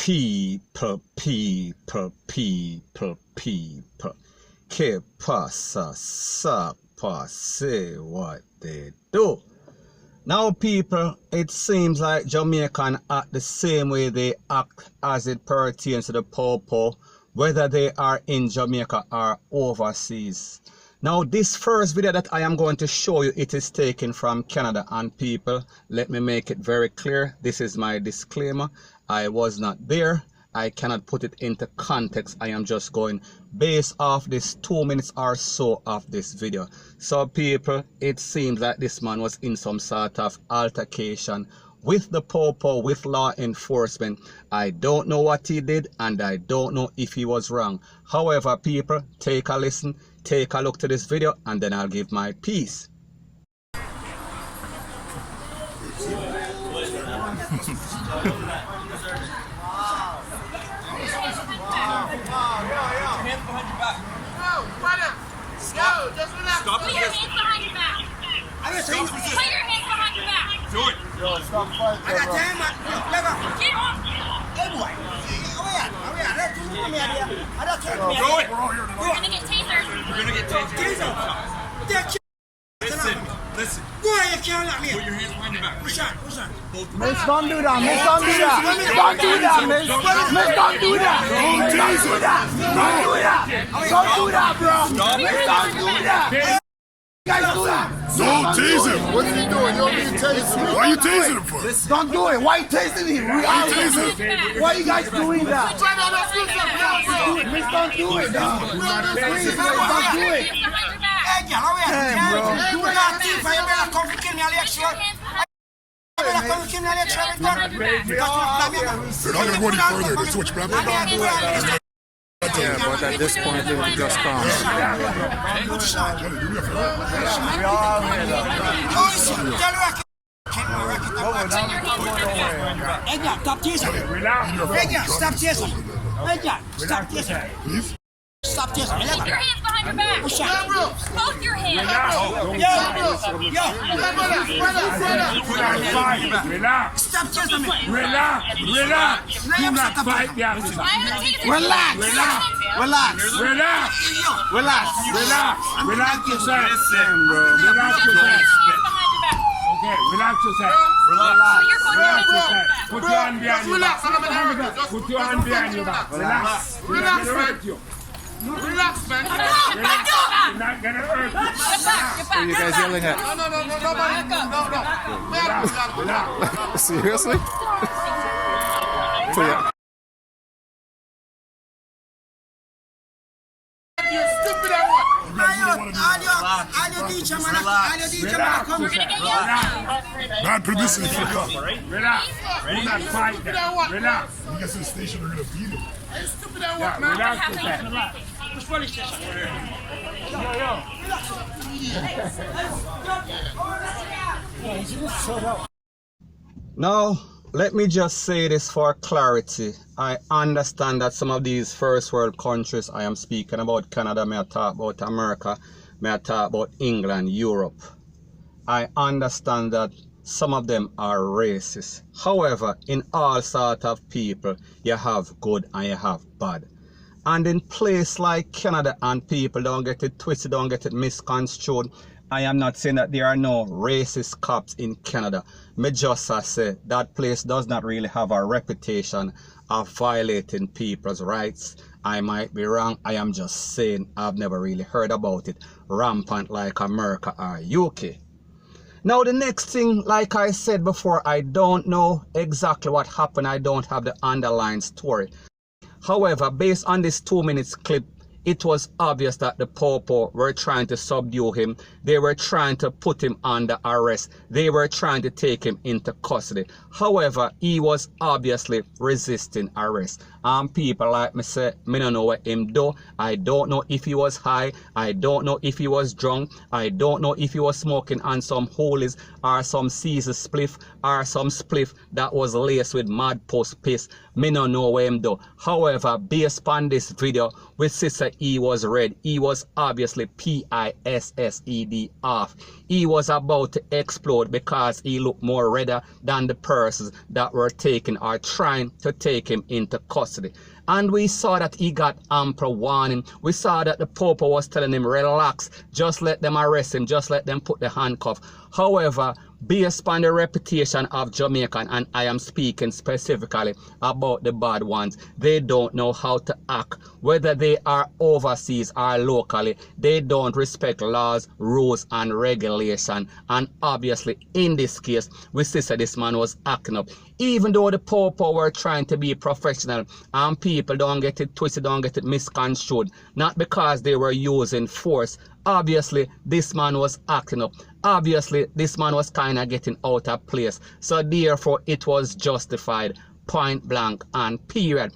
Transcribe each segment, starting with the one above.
People. Que pasa, sapa, say what they do. Now people, it seems like Jamaican act the same way they act as it pertains to the Popo, whether they are in Jamaica or overseas. Now this first video that I am going to show you, it is taken from Canada, and people, let me make it very clear, this is my disclaimer. I was not there. I cannot put it into context. I am just going based off this 2 minutes or so of this video. So people, it seems like this man was in some sort of altercation with the Popo, with law enforcement. I don't know what he did, and I don't know if he was wrong. However, people, take a listen, take a look to this video, and then I'll give my piece. Yo, just relax. Stop. Put your hands behind your back. Put your hands behind your back. Do it. Yo, stop fighting, I got bro. time, man. Get off. Hey, boy. Do it. You're gonna get tasered. You're gonna get tasered. Listen. Boy, you can't let me. Put your hands behind your back. Push on. Miss, don't do that. Miss, don't do that. Don't do that, miss. Miss, don't do that. Don't do that. Don't do that. Don't do that, bro. Miss, don't do that. You guys do that. Don't tease him. What is he doing? You don't need to tase him. Why are you tasing him for? Don't do it. Why you tasting him? We are Why you guys doing that? Miss, don't do it, dog. Please, don't do it. Hey, girl, how are you? Damn, bro. You not thief, and you better come to kill me, Alex. You better come to kill me, Alex. They're not going to go any further. They're switching back. Yeah, but at this point, they will just come. Edgar, stop chasing. Edgar, stop chasing. Edgar, stop chasing. Please? Stop chasing. Keep your hands behind your back. Push out. Both your hands. Relax. Stop chasing me. Relax. Do not fight the officer. Relax. Relax yourself. Listen, bro. Relax yourself. Okay, relax yourself. Relax yourself. Put your hand behind your back. Put your hand behind your back. Relax. Relax, hurt you. Relax, man. You're not gonna hurt you. Get back. You guys yelling at? No. Relax. Seriously? So yeah. You stupid at what? Bad publicity for the cop. Relax. Do not fight them. Relax. When he gets to the station, they're going to beat him. Stupid at what, man? Relax yourself. Which police station? Now, let me just say this for clarity. I understand that some of these first world countries, I am speaking about Canada, may I talk about America, may I talk about England, Europe. I understand that some of them are racist. However, in all sort of people, you have good and you have bad. And in place like Canada, and people don't get it twisted, don't get it misconstrued, I am not saying that there are no racist cops in Canada. Me just say that place does not really have a reputation of violating people's rights. I might be wrong. I am just saying I've never really heard about it rampant like America or UK. Now the next thing, like I said before, I don't know exactly what happened. I don't have the underlying story. However, based on this 2 minutes clip, it was obvious that the Popo were trying to subdue him. They were trying to put him under arrest. They were trying to take him into custody. However, he was obviously resisting arrest. And people like me say, me don't know what him do. I don't know if he was high. I don't know if he was drunk. I don't know if he was smoking on some holies or some Caesar spliff or some spliff that was laced with mad post piss. Me don't know what him do. However, based on this video, we see say he was red. He was obviously PISSED off. He was about to explode because he looked more redder than the persons that were taking or trying to take him into custody. And we saw that he got ample warning. We saw that the Popo was telling him, relax, just let them arrest him, just let them put the handcuff. However, based on the reputation of Jamaican, and I am speaking specifically about the bad ones, they don't know how to act. Whether they are overseas or locally, they don't respect laws, rules, and regulation. And obviously, in this case, we see that this man was acting up. Even though the Popo were trying to be professional, and people don't get it twisted, don't get it misconstrued, not because they were using force. Obviously, this man was acting up. Obviously, this man was kind of getting out of place. So therefore, it was justified, point blank and period.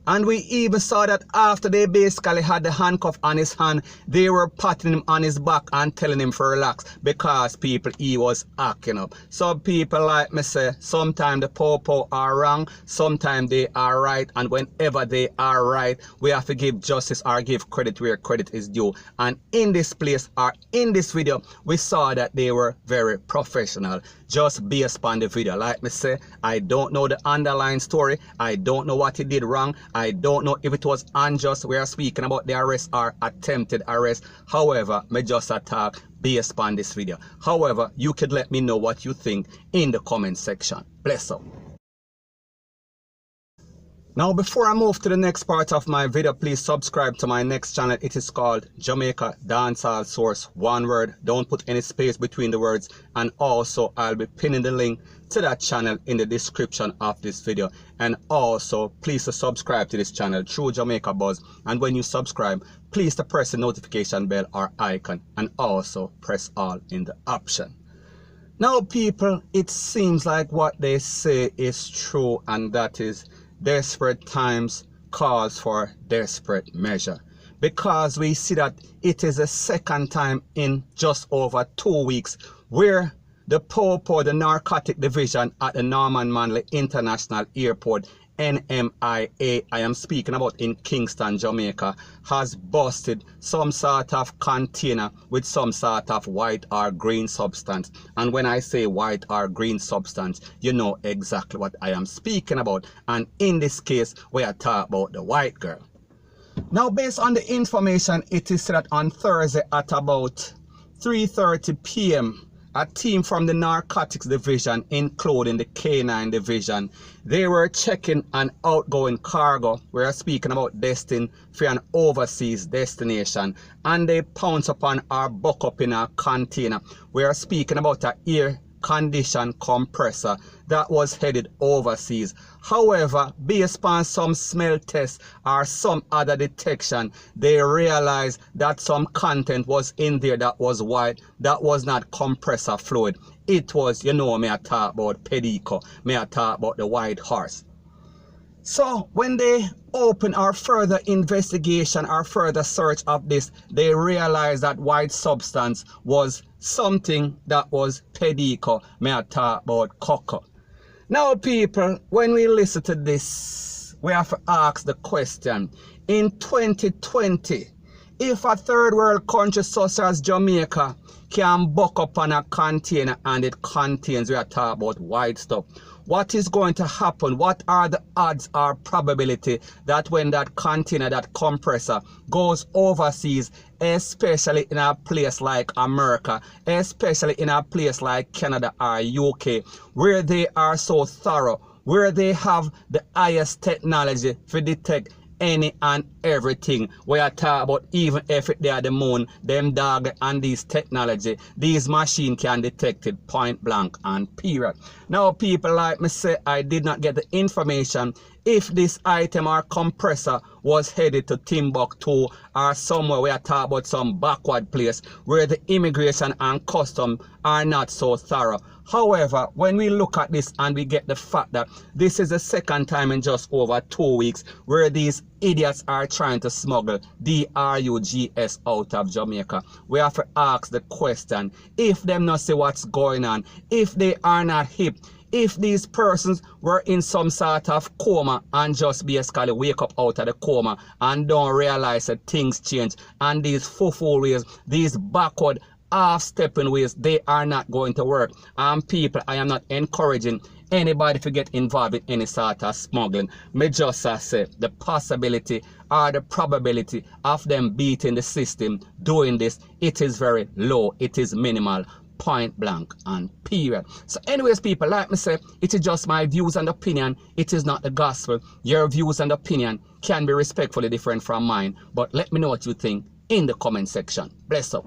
And we even saw that after they basically had the handcuff on his hand, they were patting him on his back and telling him to relax because people, he was acting up. Some people like me say, sometimes the Popo are wrong, sometimes they are right, and whenever they are right, we have to give justice or give credit where credit is due. And in this place or in this video, we saw that they were very professional. Just based upon the video. Like me say, I don't know the underlying story. I don't know what he did wrong. I don't know if it was unjust. We are speaking about the arrest or attempted arrest. However, me just attack based upon this video. However, you could let me know what you think in the comment section. Bless up. Now, before I move to the next part of my video, please subscribe to my next channel. It is called Jamaica Dancehall Source. One word, don't put any space between the words. And also, I'll be pinning the link to that channel in the description of this video. And also, please subscribe to this channel through Jamaica Buzz. And when you subscribe, please press the notification bell or icon. And also, press all in the option. Now, people, it seems like what they say is true, and that is, desperate times calls for desperate measure, because we see that it is the second time in just over 2 weeks where the Popo, the narcotic division at the Norman Manley International Airport, NMIA, I am speaking about in Kingston, Jamaica, has busted some sort of container with some sort of white or green substance. And when I say white or green substance, you know exactly what I am speaking about. And in this case, we are talking about the white girl. Now, based on the information, it is said that on Thursday at about 3:30 p.m., a team from the narcotics division, including the K9 division, they were checking an outgoing cargo. We're speaking about destined for an overseas destination, and they pounced upon or buck up in a container. We are speaking about an air condition compressor that was headed overseas. However, based on some smell tests or some other detection, they realized that some content was in there that was white, that was not compressor fluid. It was, you know, me I talk about Pedico, me I talk about the white horse. So when they open our further investigation or further search of this, they realized that white substance was something that was Pedico, me I talk about cocoa. Now, people, when we listen to this, we have to ask the question, in 2020, if a third world country such as Jamaica can buck up on a container and it contains, we are talking about white stuff, what is going to happen? What are the odds or probability that when that container, that compressor goes overseas, especially in a place like America, especially in a place like Canada or UK, where they are so thorough, where they have the highest technology to detect any and everything. We are talking about even if they are the moon, them dog and these technology, these machine can detect it point blank and period. Now, people like me say, I did not get the information if this item or compressor was headed to Timbuktu or somewhere we are talking about some backward place where the immigration and custom are not so thorough. However, when we look at this and we get the fact that this is the second time in just over 2 weeks where these idiots are trying to smuggle drugs out of Jamaica, we have to ask the question, if them not see what's going on, if they are not hip, If these persons were in some sort of coma and just basically wake up out of the coma and don't realize that things change, and these full ways, these backward half-stepping ways, they are not going to work. And people, I am not encouraging anybody to get involved in any sort of smuggling. Me just say the possibility or the probability of them beating the system doing this, it is very low, it is minimal, point blank and period. So anyways, people, like me say, it is just my views and opinion, it is not the gospel. Your views and opinion can be respectfully different from mine, but let me know what you think in the comment section. Bless up.